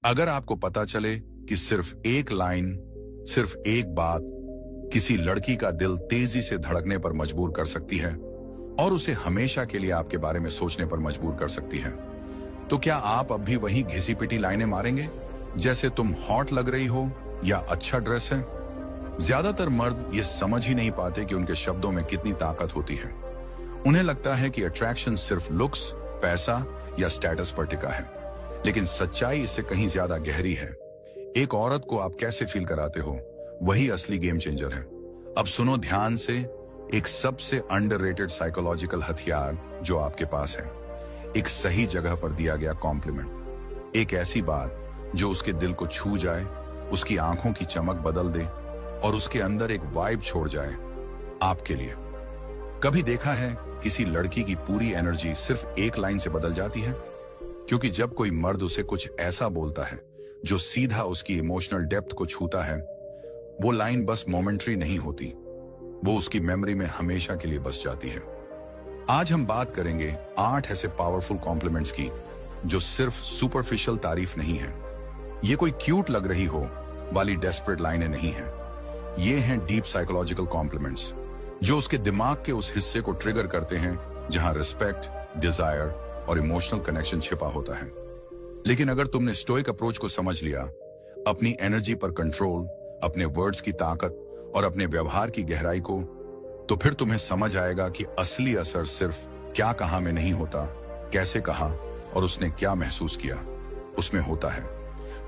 अगर आपको पता चले कि सिर्फ एक लाइन, सिर्फ एक बात किसी लड़की का दिल तेजी से धड़कने पर मजबूर कर सकती है और उसे हमेशा के लिए आपके बारे में सोचने पर मजबूर कर सकती है, तो क्या आप अब भी वही घिसी पिटी लाइनें मारेंगे, जैसे तुम हॉट लग रही हो या अच्छा ड्रेस है? ज्यादातर मर्द ये समझ ही नहीं पाते कि उनके शब्दों में कितनी ताकत होती है। उन्हें लगता है कि अट्रैक्शन सिर्फ लुक्स, पैसा या स्टेटस पर टिका है, लेकिन सच्चाई इससे कहीं ज्यादा गहरी है। एक औरत को आप कैसे फील कराते हो, वही असली गेम चेंजर है। अब सुनो ध्यान से, एक सबसे अंडररेटेड साइकोलॉजिकल हथियार जो आपके पास है, एक सही जगह पर दिया गया कॉम्प्लीमेंट। एक ऐसी बात जो उसके दिल को छू जाए, उसकी आंखों की चमक बदल दे और उसके अंदर एक वाइब छोड़ जाए आपके लिए। कभी देखा है किसी लड़की की पूरी एनर्जी सिर्फ एक लाइन से बदल जाती है? क्योंकि जब कोई मर्द उसे कुछ ऐसा बोलता है जो सीधा उसकी इमोशनल डेप्थ को छूता है, वो लाइन बस मोमेंटरी नहीं होती, वो उसकी मेमोरी में हमेशा के लिए बस जाती है। आज हम बात करेंगे 8 ऐसे पावरफुल कॉम्प्लीमेंट्स की जो सिर्फ सुपरफिशियल तारीफ नहीं है। ये कोई क्यूट लग रही हो वाली डेस्परेट लाइनें नहीं है। ये हैं डीप साइकोलॉजिकल कॉम्प्लीमेंट्स जो उसके दिमाग के उस हिस्से को ट्रिगर करते हैं जहां रिस्पेक्ट, डिजायर और इमोशनल कनेक्शन छिपा होता है। लेकिन अगर तुमने स्टोइक अप्रोच को समझ लिया, अपनी एनर्जी पर कंट्रोल, अपने वर्ड्स की ताकत और अपने व्यवहार की गहराई को, तो फिर तुम्हें समझ आएगा कि असली असर सिर्फ क्या कहा में नहीं होता, कैसे कहा और उसने क्या महसूस किया उसमें होता है।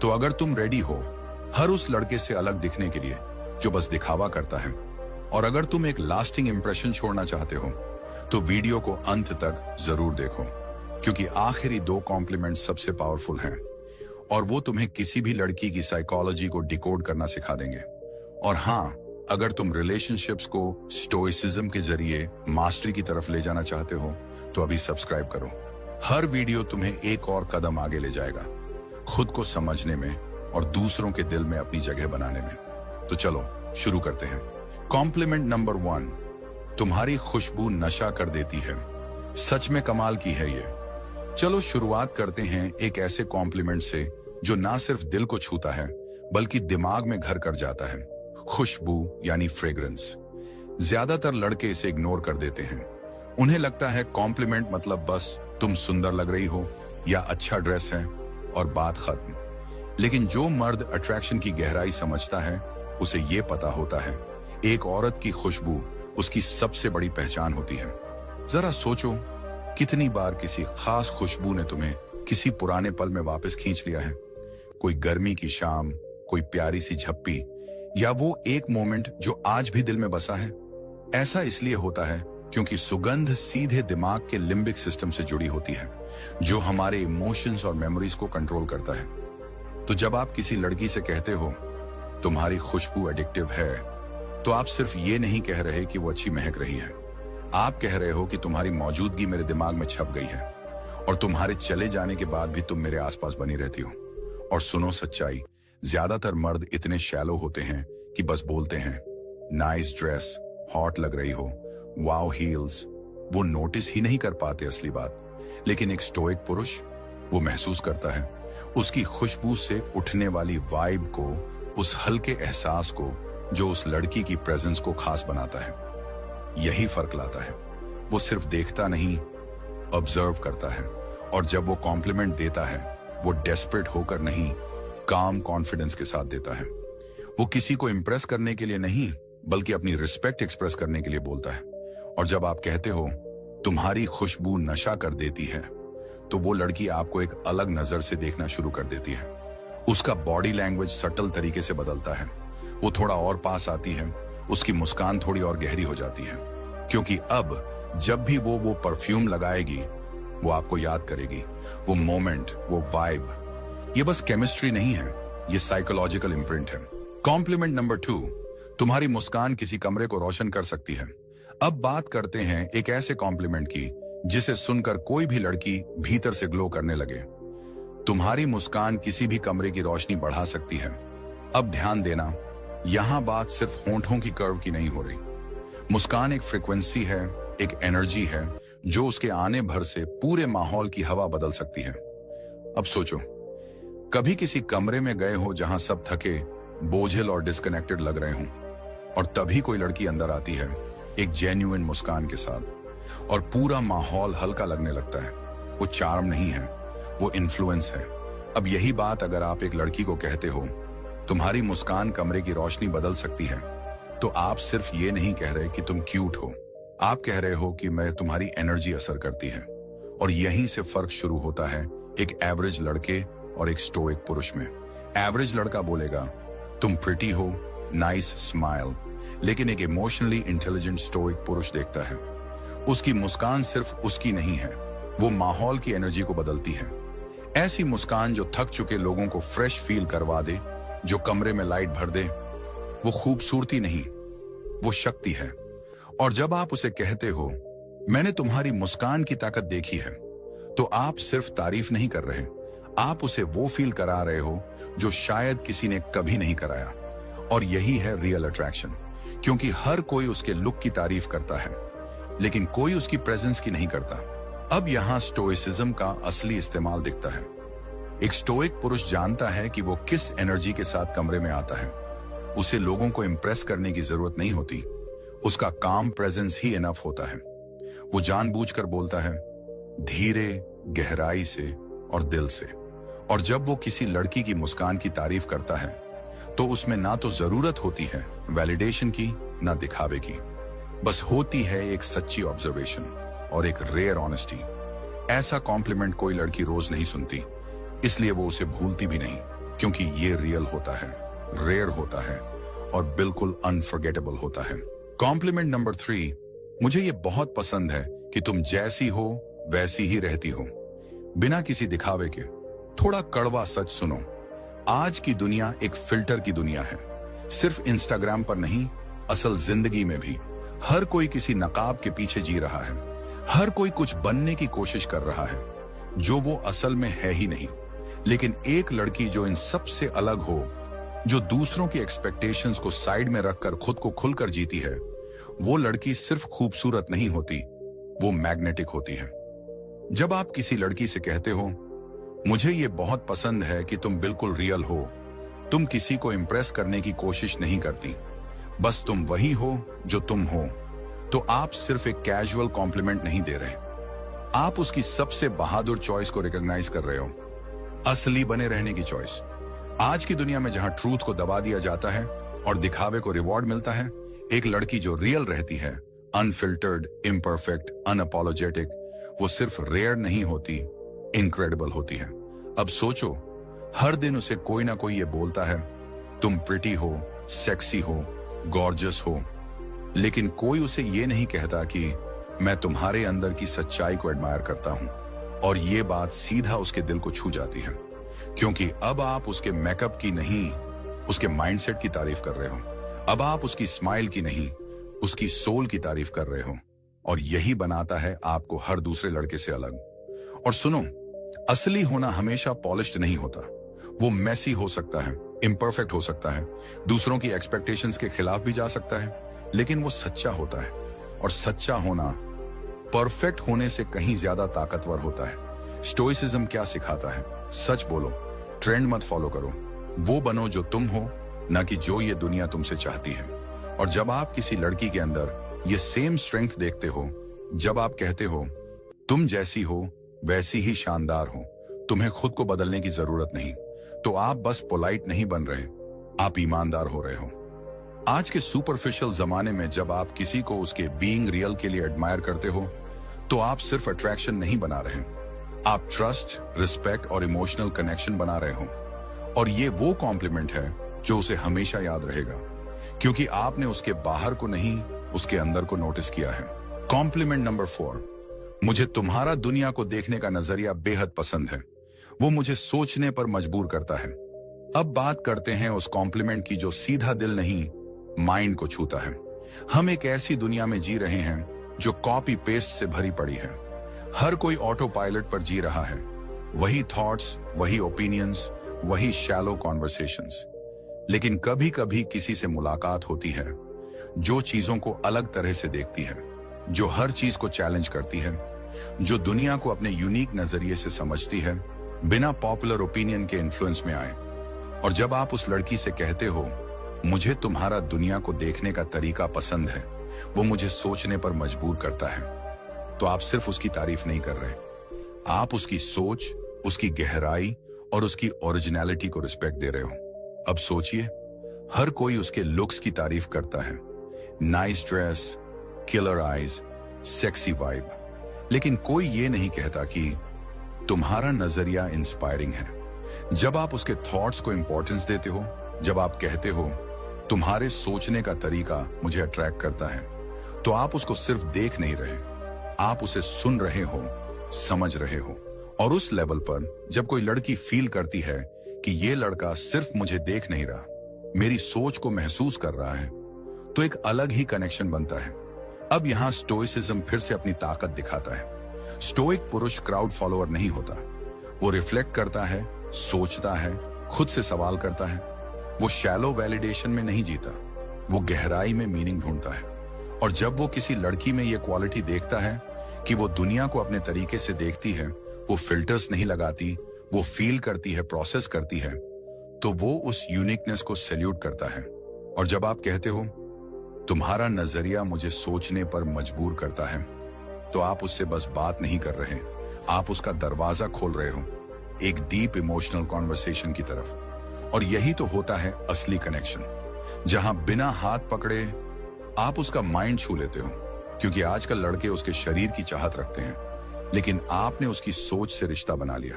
तो अगर तुम रेडी हो हर उस लड़के से अलग दिखने के लिए जो बस दिखावा करता है, और अगर तुम एक लास्टिंग इंप्रेशन छोड़ना चाहते हो, तो वीडियो को अंत तक जरूर देखो, क्योंकि आखिरी 2 कॉम्प्लीमेंट सबसे पावरफुल हैं और वो तुम्हें किसी भी लड़की की साइकोलॉजी को डिकोड करना सिखा देंगे। और हाँ, अगर तुम रिलेशनशिप्स को स्टोइसिज्म के जरिए मास्टरी की तरफ ले जाना चाहते हो, तो अभी सब्सक्राइब करो। हर वीडियो तुम्हें एक और कदम आगे ले जाएगा, खुद को समझने में और दूसरों के दिल में अपनी जगह बनाने में। तो चलो शुरू करते हैं। कॉम्प्लीमेंट नंबर 1, तुम्हारी खुशबू नशा कर देती है। सच में कमाल की है ये। चलो शुरुआत करते हैं एक ऐसे कॉम्प्लीमेंट से जो ना सिर्फ दिल को छूता है बल्कि दिमाग में घर कर जाता है। खुशबू यानी फ्रेग्रेंस। ज्यादातर लड़के इसे इग्नोर कर देते हैं। उन्हें लगता है कॉम्प्लीमेंट मतलब बस तुम सुंदर लग रही हो या अच्छा ड्रेस है और बात खत्म। लेकिन जो मर्द अट्रैक्शन की गहराई समझता है, उसे ये पता होता है एक औरत की खुशबू उसकी सबसे बड़ी पहचान होती है। जरा सोचो, कितनी बार किसी खास खुशबू ने तुम्हें किसी पुराने पल में वापस खींच लिया है। कोई गर्मी की शाम, कोई प्यारी सी झप्पी, या वो एक मोमेंट जो आज भी दिल में बसा है। ऐसा इसलिए होता है क्योंकि सुगंध सीधे दिमाग के लिम्बिक सिस्टम से जुड़ी होती है, जो हमारे इमोशंस और मेमोरीज को कंट्रोल करता है। तो जब आप किसी लड़की से कहते हो तुम्हारी खुशबू एडिक्टिव है, तो आप सिर्फ ये नहीं कह रहे कि वो अच्छी महक रही है, आप कह रहे हो कि तुम्हारी मौजूदगी मेरे दिमाग में छप गई है और तुम्हारे चले जाने के बाद भी तुम मेरे आसपास बनी रहती हो। और सुनो सच्चाई, ज्यादातर मर्द इतने शैलो होते हैं कि बस बोलते हैं नाइस ड्रेस, हॉट लग रही हो, वाओ हील्स। वो नोटिस ही नहीं कर पाते असली बात। लेकिन एक स्टोइक पुरुष वो महसूस करता है, उसकी खुशबू से उठने वाली वाइब को, उस हल्के एहसास को जो उस लड़की की प्रेजेंस को खास बनाता है। यही फर्क लाता है। वो सिर्फ देखता नहीं, ऑब्जर्व करता है। और जब वो कॉम्प्लीमेंट देता है, वो डेस्परेट होकर नहीं, काम कॉन्फिडेंस के साथ देता है। वो किसी को इंप्रेस करने के लिए नहीं, बल्कि अपनी रिस्पेक्ट एक्सप्रेस करने के लिए बोलता है। और जब आप कहते हो तुम्हारी खुशबू नशा कर देती है, तो वो लड़की आपको एक अलग नजर से देखना शुरू कर देती है। उसका बॉडी लैंग्वेज सटल तरीके से बदलता है। वो थोड़ा और पास आती है, उसकी मुस्कान थोड़ी और गहरी हो जाती है, क्योंकि अब जब भी वो परफ्यूम लगाएगी, वो आपको याद करेगी। वो मोमेंट, वो वाइब, ये बस केमिस्ट्री नहीं है, ये साइकोलॉजिकल इम्प्रिंट है। कॉम्प्लीमेंट नंबर 2, तुम्हारी मुस्कान किसी कमरे को रोशन कर सकती है। अब बात करते हैं एक ऐसे कॉम्प्लीमेंट की जिसे सुनकर कोई भी लड़की भीतर से ग्लो करने लगे। तुम्हारी मुस्कान किसी भी कमरे की रोशनी बढ़ा सकती है। अब ध्यान देना, यहां बात सिर्फ होंठों की कर्व की नहीं हो रही। मुस्कान एक फ्रीक्वेंसी है, एक एनर्जी है जो उसके आने भर से पूरे माहौल की हवा बदल सकती है। अब सोचो, कभी किसी कमरे में गए हो जहां सब थके, बोझिल और डिस्कनेक्टेड लग रहे हों, और तभी कोई लड़की अंदर आती है एक जेन्युइन मुस्कान के साथ और पूरा माहौल हल्का लगने लगता है। वो चार्म नहीं है, वो इन्फ्लुएंस है। अब यही बात अगर आप एक लड़की को कहते हो, तुम्हारी मुस्कान कमरे की रोशनी बदल सकती है, तो आप सिर्फ ये नहीं कह रहे कि तुम क्यूट हो, आप कह रहे हो कि मैं तुम्हारी एनर्जी असर करती है। और यहीं से फर्क शुरू होता है एक एवरेज लड़के और एक स्टोइक पुरुष में। एवरेज लड़का बोलेगा तुम प्रिटी हो, नाइस स्माइल, लेकिन एक इमोशनली इंटेलिजेंट स्टोइक पुरुष देखता है उसकी मुस्कान सिर्फ उसकी नहीं है, वो माहौल की एनर्जी को बदलती है। ऐसी मुस्कान जो थक चुके लोगों को फ्रेश फील करवा दे, जो कमरे में लाइट भर दे, वो खूबसूरती नहीं, वो शक्ति है। और जब आप उसे कहते हो मैंने तुम्हारी मुस्कान की ताकत देखी है, तो आप सिर्फ तारीफ नहीं कर रहे, आप उसे वो फील करा रहे हो जो शायद किसी ने कभी नहीं कराया। और यही है रियल अट्रैक्शन, क्योंकि हर कोई उसके लुक की तारीफ करता है, लेकिन कोई उसकी प्रेजेंस की नहीं करता। अब यहां स्टोइसिज्म का असली इस्तेमाल दिखता है। एक स्टोइक पुरुष जानता है कि वो किस एनर्जी के साथ कमरे में आता है। उसे लोगों को इंप्रेस करने की जरूरत नहीं होती, उसका काम प्रेजेंस ही इनफ होता है। वो जानबूझकर बोलता है, धीरे, गहराई से और दिल से। और जब वो किसी लड़की की मुस्कान की तारीफ करता है, तो उसमें ना तो जरूरत होती है वैलिडेशन की, ना दिखावे की, बस होती है एक सच्ची ऑब्जर्वेशन और एक रेयर ऑनेस्टी। ऐसा कॉम्प्लीमेंट कोई लड़की रोज नहीं सुनती, इसलिए वो उसे भूलती भी नहीं, क्योंकि ये रियल होता है, रेयर होता है और बिल्कुल अनफॉरगेटेबल होता है। कॉम्प्लीमेंट नंबर 3, मुझे ये बहुत पसंद है कि तुम जैसी हो वैसी ही रहती हो, बिना किसी दिखावे के। थोड़ा कड़वा सच सुनो, आज की दुनिया एक फिल्टर की दुनिया है। सिर्फ इंस्टाग्राम पर नहीं, असल जिंदगी में भी हर कोई किसी नकाब के पीछे जी रहा है। हर कोई कुछ बनने की कोशिश कर रहा है जो वो असल में है ही नहीं। लेकिन एक लड़की जो इन सबसे अलग हो, जो दूसरों की एक्सपेक्टेशंस को साइड में रखकर खुद को खुलकर जीती है, वो लड़की सिर्फ खूबसूरत नहीं होती, वो मैग्नेटिक होती है। जब आप किसी लड़की से कहते हो मुझे ये बहुत पसंद है कि तुम बिल्कुल रियल हो, तुम किसी को इंप्रेस करने की कोशिश नहीं करती, बस तुम वही हो जो तुम हो, तो आप सिर्फ एक कैजुअल कॉम्प्लीमेंट नहीं दे रहे, आप उसकी सबसे बहादुर चॉइस को रिकॉग्नाइज कर रहे हो, असली बने रहने की चॉइस। आज की दुनिया में जहां ट्रूथ को दबा दिया जाता है और दिखावे को रिवॉर्ड मिलता है, एक लड़की जो रियल रहती है, अनफिल्टर्ड, इम्परफेक्ट, अनअपोलोजेटिक, वो सिर्फ रेयर नहीं होती, इनक्रेडिबल होती है। अब सोचो, हर दिन उसे कोई ना कोई ये बोलता है तुम प्रिटी हो, सेक्सी हो, गॉर्जियस हो, लेकिन कोई उसे ये नहीं कहता कि मैं तुम्हारे अंदर की सच्चाई को एडमायर करता हूं। और ये बात सीधा उसके दिल को छू जाती है, क्योंकि अब आप उसके मेकअप की नहीं, उसके माइंडसेट की तारीफ कर रहे हो। अब आप उसकी स्माइल की नहीं, उसकी सोल की तारीफ कर रहे हो। और यही बनाता है आपको हर दूसरे लड़के से अलग। और सुनो, असली होना हमेशा पॉलिश्ड नहीं होता, वो मेसी हो सकता है, इम्परफेक्ट हो सकता है, दूसरों की एक्सपेक्टेशंस के खिलाफ भी जा सकता है, लेकिन वो सच्चा होता है। और सच्चा होना परफेक्ट होने से कहीं ज्यादा ताकतवर होता है। स्टोइसिज्म क्या सिखाता है? सच बोलो, ट्रेंड मत फॉलो करो, वो बनो जो तुम हो, ना कि जो ये दुनिया तुमसे चाहती है। और जब आप किसी लड़की के अंदर ये सेम स्ट्रेंथ देखते हो, जब आप कहते हो तुम जैसी हो वैसी ही शानदार हो, तुम्हें खुद को बदलने की जरूरत नहीं, तो आप बस पोलाइट नहीं बन रहे, आप ईमानदार हो रहे हो। आज के सुपरफिशियल जमाने में जब आप किसी को उसके बीइंग रियल के लिए एडमायर करते हो, तो आप सिर्फ अट्रैक्शन नहीं बना रहे, आप ट्रस्ट, रिस्पेक्ट और इमोशनल कनेक्शन बना रहे हो। और ये वो कॉम्प्लीमेंट है जो उसे हमेशा याद रहेगा, क्योंकि आपने उसके बाहर को नहीं, उसके अंदर को नोटिस किया है। कॉम्प्लीमेंट नंबर 4, मुझे तुम्हारा दुनिया को देखने का नजरिया बेहद पसंद है, वो मुझे सोचने पर मजबूर करता है। अब बात करते हैं उस कॉम्प्लीमेंट की जो सीधा दिल नहीं, माइंड को छूता है। हम एक ऐसी दुनिया में जी रहे हैं जो कॉपी पेस्ट से भरी पड़ी है। हर कोई ऑटो पायलट पर जी रहा है, वही थॉट्स, वही ओपिनियंस, वही शैलो कॉन्वर्सेशंस। लेकिन कभी कभी किसी से मुलाकात होती है जो चीजों को अलग तरह से देखती है, जो हर चीज को चैलेंज करती है, जो दुनिया को अपने यूनिक नजरिए से समझती है, बिना पॉपुलर ओपिनियन के इन्फ्लुएंस में आए। और जब आप उस लड़की से कहते हो, मुझे तुम्हारा दुनिया को देखने का तरीका पसंद है, वो मुझे सोचने पर मजबूर करता है, तो आप सिर्फ उसकी तारीफ नहीं कर रहे, आप उसकी सोच, उसकी गहराई और उसकी ओरिजिनलिटी को रिस्पेक्ट दे रहे हो। अब सोचिए, हर कोई उसके लुक्स की तारीफ करता है, nice dress, killer eyes, sexy vibe, लेकिन कोई ये नहीं कहता कि तुम्हारा नजरिया इंस्पायरिंग है। जब आप उसके थॉट्स को इंपॉर्टेंस देते हो, जब आप कहते हो तुम्हारे सोचने का तरीका मुझे अट्रैक्ट करता है, तो आप उसको सिर्फ देख नहीं रहे, आप उसे सुन रहे हो, समझ रहे हो। और उस लेवल पर जब कोई लड़की फील करती है कि ये लड़का सिर्फ मुझे देख नहीं रहा, मेरी सोच को महसूस कर रहा है, तो एक अलग ही कनेक्शन बनता है। अब यहां स्टोइसिज्म फिर से अपनी ताकत दिखाता है। स्टोइक पुरुष क्राउड फॉलोअर नहीं होता, वो रिफ्लेक्ट करता है, सोचता है, खुद से सवाल करता है। वो शैलो वैलिडेशन में नहीं जीता, वो गहराई में मीनिंग ढूंढता है। और जब वो किसी लड़की में ये क्वालिटी देखता है कि वो दुनिया को अपने तरीके से देखती है, वो फिल्टर्स नहीं लगाती, वो फील करती है, प्रोसेस करती है, तो वो उस यूनिकनेस को सैल्यूट करता है। और जब आप कहते हो तुम्हारा नजरिया मुझे सोचने पर मजबूर करता है, तो आप उससे बस बात नहीं कर रहे, आप उसका दरवाजा खोल रहे हो एक डीप इमोशनल कॉन्वर्सेशन की तरफ। और यही तो होता है असली कनेक्शन, जहां बिना हाथ पकड़े आप उसका माइंड छू लेते हो। क्योंकि आजकल लड़के उसके शरीर की चाहत रखते हैं, लेकिन आपने उसकी सोच से रिश्ता बना लिया।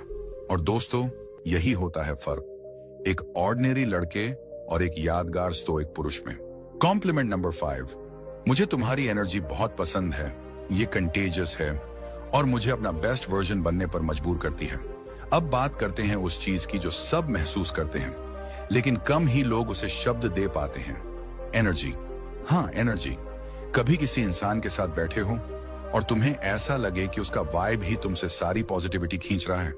और दोस्तों, यही होता है फर्क एक ऑर्डिनरी लड़के और एक यादगार स्टोइक पुरुष में। कॉम्प्लीमेंट नंबर 5, मुझे तुम्हारी एनर्जी बहुत पसंद है, ये कंटेजियस है और मुझे अपना बेस्ट वर्जन बनने पर मजबूर करती है। अब बात करते हैं उस चीज की जो सब महसूस करते हैं, लेकिन कम ही लोग उसे शब्द दे पाते हैं। एनर्जी। हाँ, एनर्जी। कभी किसी इंसान के साथ बैठे हो और तुम्हें ऐसा लगे कि उसका वाइब ही तुमसे सारी पॉजिटिविटी खींच रहा है।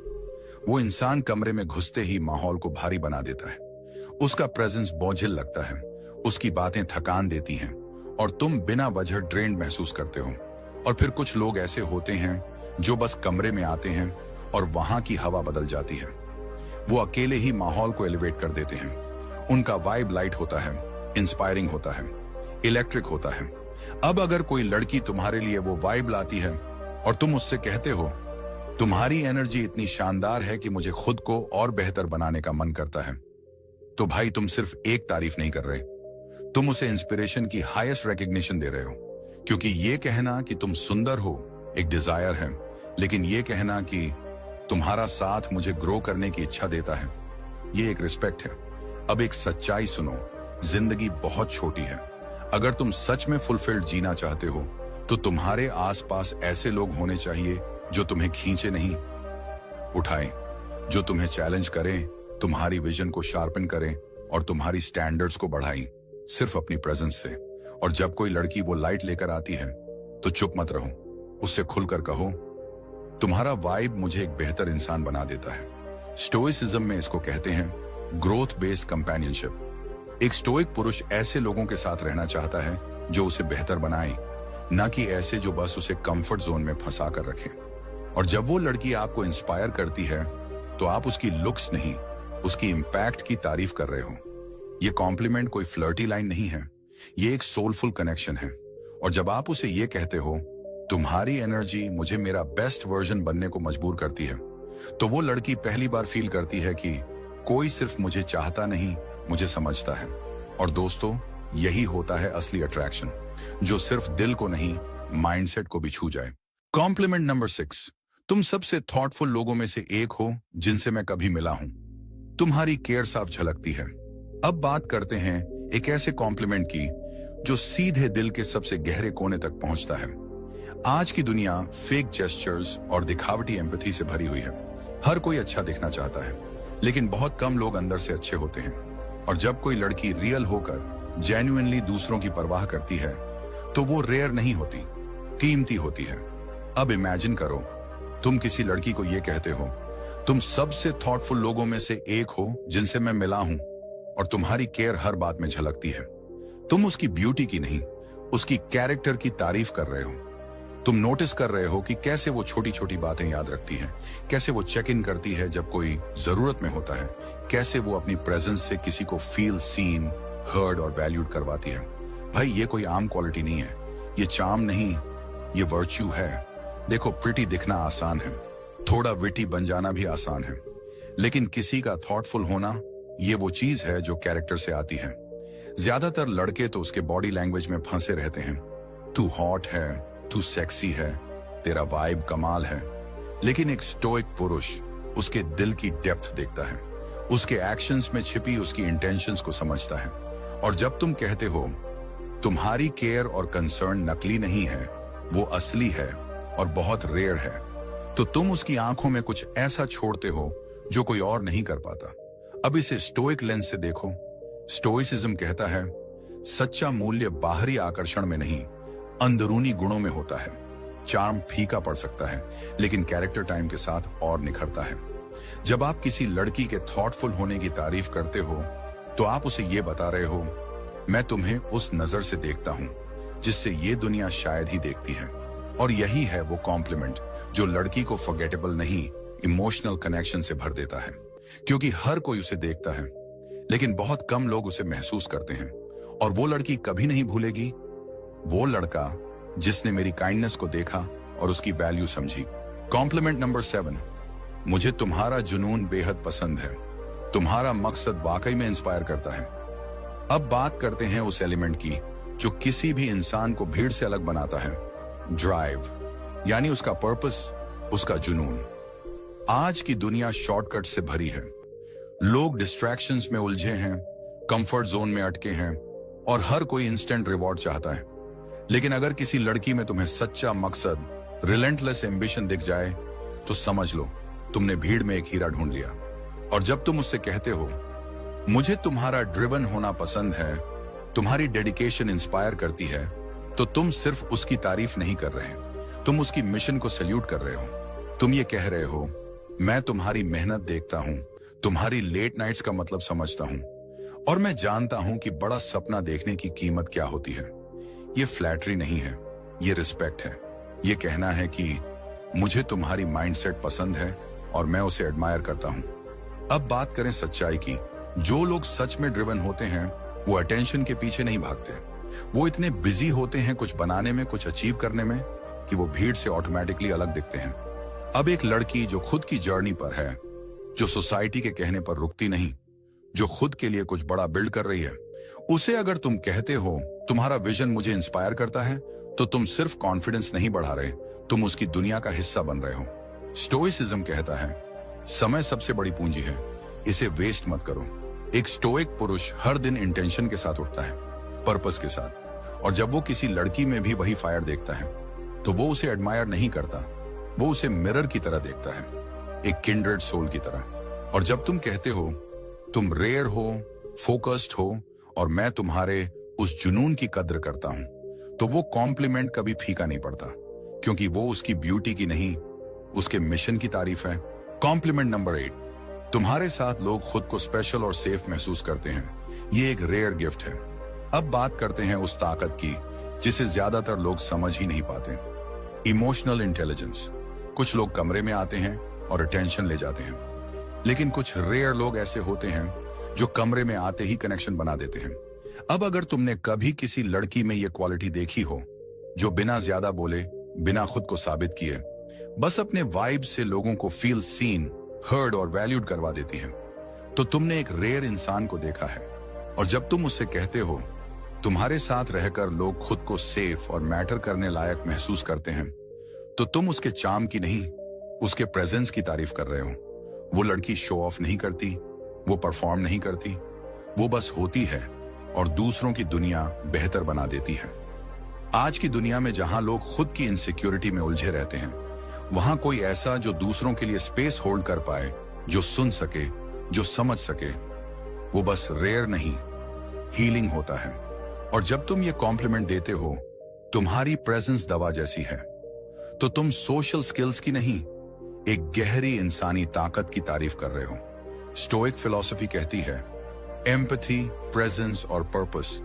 वो इंसान कमरे में घुसते ही माहौल को भारी बना देता है, उसका प्रेजेंस बोझिल लगता है, उसकी बातें थकान देती हैं और तुम बिना वजह ड्रेन्ड महसूस करते हो। और फिर कुछ लोग ऐसे होते हैं जो बस कमरे में आते हैं और वहां की हवा बदल जाती है। वो अकेले ही माहौल को एलिवेट कर देते हैं। उनका वाइब लाइट होता है, इंस्पायरिंग होता है, इलेक्ट्रिक होता है। अब अगर कोई लड़की तुम्हारे लिए वो वाइब लाती है और तुम उससे कहते हो तुम्हारी एनर्जी इतनी शानदार है कि मुझे खुद को और बेहतर बनाने का मन करता है, तो भाई तुम सिर्फ एक तारीफ नहीं कर रहे, तुम उसे इंस्पिरेशन की हाईएस्ट रिकॉग्निशन दे रहे हो। क्योंकि ये कहना कि तुम सुंदर हो एक डिजायर है, लेकिन ये कहना कि तुम्हारा साथ मुझे ग्रो करने की इच्छा देता है, ये एक रिस्पेक्ट है। अब एक सच्चाई सुनो, जिंदगी बहुत छोटी है। अगर तुम सच में फुलफिल्ड जीना चाहते हो, तो तुम्हारे आसपास ऐसे लोग होने चाहिए जो तुम्हें खींचे नहीं, उठाएं, जो तुम्हें चैलेंज करें, तुम्हारी विजन को शार्पन करें और तुम्हारी स्टैंडर्ड्स को बढ़ाएं, सिर्फ अपनी प्रेजेंस से। और जब कोई लड़की वो लाइट लेकर आती है, तो चुप मत रहो, उससे खुलकर कहो तुम्हारा वाइब मुझे एक बेहतर इंसान बना देता है। स्टोइसिज्म में इसको कहते हैं ग्रोथ बेस्ड कंपेनियनशिप। एक स्टोइक पुरुष ऐसे लोगों के साथ रहना चाहता है जो उसे बेहतर बनाए, ना कि ऐसे जो बस उसे कंफर्ट जोन में फंसा कर रखें। और जब वो लड़की आपको इंस्पायर करती है, तो आप उसकी लुक्स नहीं, उसकी इंपैक्ट की तारीफ कर रहे हो। ये कॉम्प्लीमेंट कोई फ्लर्टी लाइन नहीं है, ये एक सोलफुल कनेक्शन है। और जब आप उसे ये कहते हो तुम्हारी एनर्जी मुझे मेरा बेस्ट वर्जन बनने को मजबूर करती है, तो वो लड़की पहली बार फील करती है कि कोई सिर्फ मुझे चाहता नहीं, मुझे समझता है। और दोस्तों, यही होता है असली अट्रैक्शन, जो सिर्फ दिल को नहीं, माइंडसेट को भी छू जाए। कॉम्प्लीमेंट नंबर 6, तुम सबसे थॉटफुल लोगों में से एक हो जिनसे मैं कभी मिला हूं। तुम्हारी केयर साफ झलकती है। अब बात करते हैं एक ऐसे कॉम्प्लीमेंट की जो सीधे दिल के सबसे गहरे कोने तक पहुंचता है। आज की दुनिया फेक जेस्चर्स और दिखावटी एम्पैथी से भरी हुई है। हर कोई अच्छा दिखना चाहता है, लेकिन बहुत कम लोग अंदर से अच्छे होते हैं। और जब कोई लड़की रियल होकर जेन्युइनली दूसरों की परवाह करती है, तो वो रेयर नहीं होती, कीमती होती है। अब इमेजिन करो, तुम किसी लड़की को ये कहते हो तुम सबसे थॉटफुल लोगों में से एक हो जिनसे मैं मिला हूं, और तुम्हारी केयर हर बात में झलकती है। तुम उसकी ब्यूटी की नहीं, उसकी कैरेक्टर की तारीफ कर रहे हो। तुम नोटिस कर रहे हो कि कैसे वो छोटी छोटी बातें याद रखती है, कैसे वो चेक इन करती है जब कोई जरूरत में होता है, कैसे वो अपनी प्रेजेंस से किसी को फील सीन, हर्ड और वैल्यूड करवाती है। भाई ये कोई आम क्वालिटी नहीं है, ये चार्म नहीं, ये वर्च्यू है। देखो, प्रिटी दिखना आसान है, थोड़ा विटी बन जाना भी आसान है, लेकिन किसी का थॉटफुल होना, ये वो चीज है जो कैरेक्टर से आती है। ज्यादातर लड़के तो उसके बॉडी लैंग्वेज में फंसे रहते हैं। तू हॉट है, तू सेक्सी है, तेरा वाइब कमाल है। लेकिन एक स्टोइक पुरुष उसके दिल की डेप्थ देखता है, उसके एक्शंस में छिपी उसकी इंटेंशंस को समझता है। और जब तुम कहते हो तुम्हारी केयर और कंसर्न नकली नहीं है, वो असली है और बहुत रेयर है, तो तुम उसकी आंखों में कुछ ऐसा छोड़ते हो जो कोई और नहीं कर पाता। अब इसे स्टोइक लेंस से देखो। स्टोइसिज्म कहता है सच्चा मूल्य बाहरी आकर्षण में नहीं, अंदरूनी गुणों में होता है। चार्म फीका पड़ सकता है, लेकिन कैरेक्टर टाइम के साथ और निखरता है। जब आप किसी लड़की के थॉटफुल होने की तारीफ करते हो, तो आप उसे ये बता रहे हो, मैं तुम्हें उस नजर से देखता हूं जिससे ये दुनिया शायद ही देखती है। और यही है वो कॉम्प्लीमेंट जो लड़की को फॉरगेटेबल नहीं, इमोशनल कनेक्शन से भर देता है। क्योंकि हर कोई उसे देखता है, लेकिन बहुत कम लोग उसे महसूस करते हैं। और वो लड़की कभी नहीं भूलेगी वो लड़का जिसने मेरी काइंडनेस को देखा और उसकी वैल्यू समझी। कॉम्प्लीमेंट नंबर 7, मुझे तुम्हारा जुनून बेहद पसंद है, तुम्हारा मकसद वाकई में इंस्पायर करता है। अब बात करते हैं उस एलिमेंट की जो किसी भी इंसान को भीड़ से अलग बनाता है, ड्राइव, यानी उसका पर्पस, उसका जुनून। आज की दुनिया शॉर्टकट से भरी है। लोग डिस्ट्रैक्शंस में उलझे हैं, कंफर्ट जोन में अटके हैं और हर कोई इंस्टेंट रिवॉर्ड चाहता है। लेकिन अगर किसी लड़की में तुम्हें सच्चा मकसद, रिलेंटलेस एम्बिशन दिख जाए, तो समझ लो तुमने भीड़ में एक हीरा ढूंढ लिया। और जब तुम उससे कहते हो मुझे तुम्हारा ड्रिवन होना पसंद है, तुम्हारी डेडिकेशन इंस्पायर करती है, तो तुम सिर्फ उसकी तारीफ नहीं कर रहे, तुम उसकी मिशन को सैल्यूट कर रहे हो। तुम ये कह रहे हो, मैं तुम्हारी मेहनत देखता हूं, तुम्हारी लेट नाइट्स का मतलब समझता हूं, और मैं जानता हूं कि बड़ा सपना देखने की कीमत क्या होती है। ये फ्लैटरी नहीं है, ये रिस्पेक्ट है। ये कहना है कि मुझे तुम्हारी माइंडसेट पसंद है और मैं उसे एडमायर करता हूं। अब बात करें सच्चाई की। जो लोग सच में ड्रिवन होते हैं, वो अटेंशन के पीछे नहीं भागते। वो इतने बिजी होते हैं कुछ बनाने में, कुछ अचीव करने में, कि वो भीड़ से ऑटोमेटिकली अलग दिखते हैं। अब एक लड़की जो खुद की जर्नी पर है, जो सोसाइटी के कहने पर रुकती नहीं, जो खुद के लिए कुछ बड़ा बिल्ड कर रही है, उसे अगर तुम कहते हो तुम्हारा विजन मुझे इंस्पायर करता है, तो तुम सिर्फ कॉन्फिडेंस नहीं बढ़ा रहे, तुम उसकी दुनिया का हिस्सा बन रहे हो। स्टोइसिज्म कहता है समय सबसे बड़ी पूंजी है, इसे वेस्ट मत करो। एक स्टोइक पुरुष हर दिन इंटेंशन के साथ उठता है, पर्पस के साथ। और जब वो किसी लड़की में भी वही फायर देखता है, तो वो उसे एडमायर नहीं करता, वो उसे मिरर की तरह देखता है, एक किंडर्ड सोल की तरह। और जब तुम कहते हो तुम रेयर हो, फोकस्ड हो और मैं तुम्हारे उस जुनून की कद्र करता हूं, तो वो कॉम्प्लीमेंट कभी फीका नहीं पड़ता, क्योंकि वो उसकी ब्यूटी की नहीं, उसके मिशन की तारीफ है। कॉम्प्लीमेंट नंबर 8, तुम्हारे साथ लोग खुद को स्पेशल और सेफ महसूस करते हैं। ये एक रेयर गिफ्ट है। अब बात करते हैं उस ताकत की जिसे ज्यादातर लोग समझ ही नहीं पाते, इमोशनल इंटेलिजेंस। कुछ लोग कमरे में आते हैं और अटेंशन ले जाते हैं, लेकिन कुछ रेयर लोग ऐसे होते हैं जो कमरे में आते ही कनेक्शन बना देते हैं। अब अगर तुमने कभी किसी लड़की में ये क्वालिटी देखी हो, जो बिना ज्यादा बोले, बिना खुद को साबित किए, बस अपने वाइब से लोगों को फील सीन, हर्ड और वैल्यूड करवा देती है, तो तुमने एक रेयर इंसान को देखा है। और जब तुम उससे कहते हो तुम्हारे साथ रहकर लोग खुद को सेफ और मैटर करने लायक महसूस करते हैं, तो तुम उसके चार्म की नहीं, उसके प्रेजेंस की तारीफ कर रहे हो। वो लड़की शो ऑफ नहीं करती, वो परफॉर्म नहीं करती, वो बस होती है और दूसरों की दुनिया बेहतर बना देती है। आज की दुनिया में जहां लोग खुद की इनसिक्योरिटी में उलझे रहते हैं, वहां कोई ऐसा जो दूसरों के लिए स्पेस होल्ड कर पाए, जो सुन सके, जो समझ सके, वो बस रेयर नहीं, हीलिंग होता है। और जब तुम ये कॉम्प्लीमेंट देते हो, तुम्हारी प्रेजेंस दवा जैसी है, तो तुम सोशल स्किल्स की नहीं, एक गहरी इंसानी ताकत की तारीफ कर रहे हो। स्टोइक फिलॉसफी कहती है एम्पैथी, प्रेजेंस और पर्पस,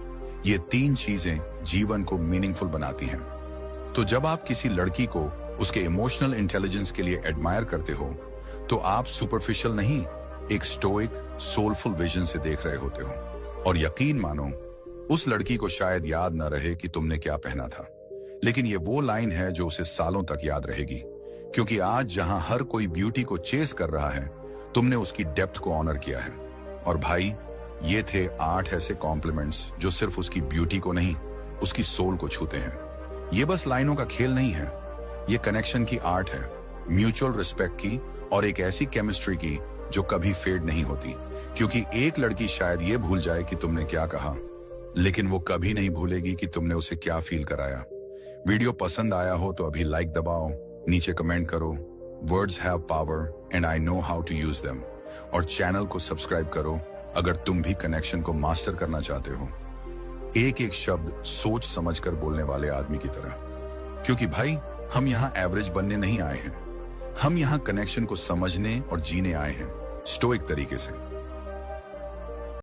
ये 3 चीजें जीवन को मीनिंगफुल बनाती हैं। तो जब आप किसी लड़की को उसके इमोशनल इंटेलिजेंस के लिए एडमायर करते हो तो आप सुपरफिशियल नहीं, एक स्टोइक सोलफुल विजन से देख रहे होते हो। और यकीन मानो, उस लड़की को शायद याद न रहे कि तुमने क्या पहना था, लेकिन ये वो लाइन है जो उसे सालों तक याद रहेगी, क्योंकि आज जहां हर कोई ब्यूटी को चेस कर रहा है, तुमने उसकी डेप्थ को ऑनर किया है। और भाई, ये थे 8 ऐसे कॉम्प्लीमेंट्स जो सिर्फ उसकी ब्यूटी को नहीं, उसकी सोल को छूते हैं। ये बस लाइनों का खेल नहीं है, ये कनेक्शन की आर्ट है, म्यूचुअल रिस्पेक्ट की और एक ऐसी केमिस्ट्री की जो कभी फेड नहीं होती। क्योंकि एक लड़की शायद ये भूल जाए कि तुमने क्या कहा, लेकिन वो कभी नहीं भूलेगी कि तुमने उसे क्या फील कराया। वीडियो पसंद आया हो तो अभी लाइक दबाओ, नीचे कमेंट करो, words have power and I know how to use them. और चैनल को सब्सक्राइब करो अगर तुम भी कनेक्शन को मास्टर करना चाहते हो, एक एक शब्द सोच समझकर बोलने वाले आदमी की तरह। क्योंकि भाई, हम यहाँ एवरेज बनने नहीं आए हैं, हम यहाँ कनेक्शन को समझने और जीने आए हैं, स्टोइक तरीके से।